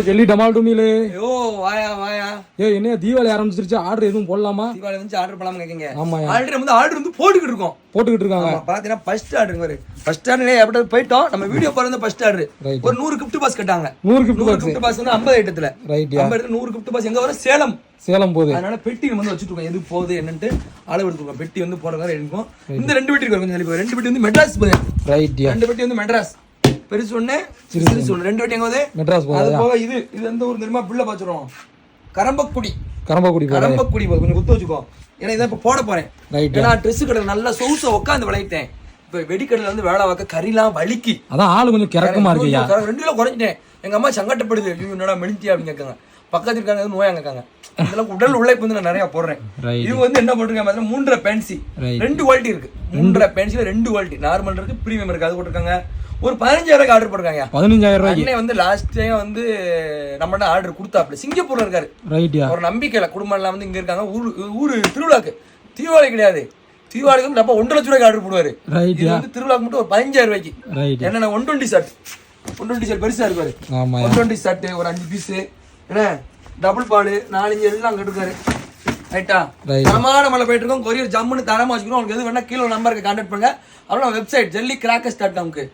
Jelly டமால் டுமிலே யோ வாயா வாயா. என்ன தீபாவளி ஆரம்பிச்சிருச்சு, ஆர்டர் எதுவும் போடலாமா? தீபாவளி வந்து ஆர்டர் பண்ணலாம்னு கேக்கீங்க. ஆமா, ஆர்டர் வந்து போட்டுக்கிட்டு இருக்கோம். இருக்காங்க. பாத்தீங்கன்னா ஃபர்ஸ்ட் ஆர்டர் பாரு. ஃபர்ஸ்ட் ஆர்டர் எப்படி போயிட்டோம். நம்ம வீடியோ பாருங்க. ஃபர்ஸ்ட் ஆர்டர் ஒரு 100 gift பாஸ் கட்டாங்க. 100 gift பாஸ் வந்து 50 ஐட்டத்துல. ரைட். 100 gift பாஸ் எங்க வர? சேலம் போகுது. அதனால பெட்டி வந்து வச்சிட்டு இருக்கோம். எது போகுது என்னன்னு அளவு எடுத்துக்கோங்க. பெட்டி வந்து போறதா இருக்கும். இந்த 2 பெட்டி இருக்கு. கொஞ்சம் தள்ளி போய் 2 பெட்டி வந்து மெட்ராஸ் போகுது. ரைட். 2 பெட்டி வந்து மெட்ராஸ். பெருசு ஒண்ணு சிறுசு ஒண்ணு. 2 பெட்டி எங்க போகுது? மெட்ராஸ் போகுது. அது போக இது எந்த ஊர் தெரியுமா? புள்ள பாத்துறோம். கரம்பக்குடி போகுது. கொஞ்சம் குத்து வச்சுக்கோ. ஏன்னா இதான் இப்ப போட போறேன். ஏன்னா ட்ரெஸ் கடை நல்லா சொகுசா உட்காந்து விளையிட்டேன். இப்ப வெடிக்கடையில வந்து வேலை பார்க்க கறிலாம் வலிக்கு. அதான் ஆளு கொஞ்சம் கிறக்கமா இருக்கு. 2 கிலோ குறைஞ்சிட்டேன். எங்க அம்மா சங்கட்டப்படுது. என்னடா மெலிஞ்சியா அப்படின்னு கேட்காங்க. பக்கத்துல இருக்காங்க நோயாங்க இருக்காங்க. இதெல்லாம் உடல் உழைப்பு வந்து நான் நிறைய போடுறேன். இவங்க வந்து என்ன போட்டிருக்காங்க? 3.5 பென்சி 2 குவாலிட்டி இருக்கு. 3.5 பென்சில 2 குவாலிட்டி. நார்மல் இருக்கு, பிரீமியம் இருக்கு. அது போட்டிருக்காங்க. ஒரு 15,000 ஆர்டர் போட்டிருக்காங்க. 15,000 வந்து லாஸ்ட் டைம் வந்து நம்ம ஆர்டர் கொடுத்தாப்ல. சிங்கப்பூர்ல இருக்காரு. ஒரு நம்பிக்கையில குடும்பம் எல்லாம் வந்து இங்க இருக்காங்க. ஊரு திருவிழாக்கு. தீபாவளி கிடையாது. தீபாவளிக்கு வந்து நம்ம 1,00,000 ரூபாய்க்கு ஆர்டர் போடுவாரு. இது வந்து திருவிழாக்கு மட்டும் ஒரு 15,000 ரூபாய்க்கு. என்னன்னா 120 ஷர்ட். 120 ஷர்ட் பெருசா இருக்காரு. 120 ஷர்ட் ஒரு 5 பீஸ். என்ன டபுள் பால் 4-5 எல்லாம் கட்டுக்காரு. ரைட்டா? தரமான மழை போயிட்டு இருக்கோம். கொரியர் ஜம்முன்னு தரமா வச்சுக்கணும். உங்களுக்கு எது வேணா கீழே நம்பருக்கு கான்டாக்ட் பண்ணுங்க. அப்புறம் வெப்சைட் jellycrackers.com.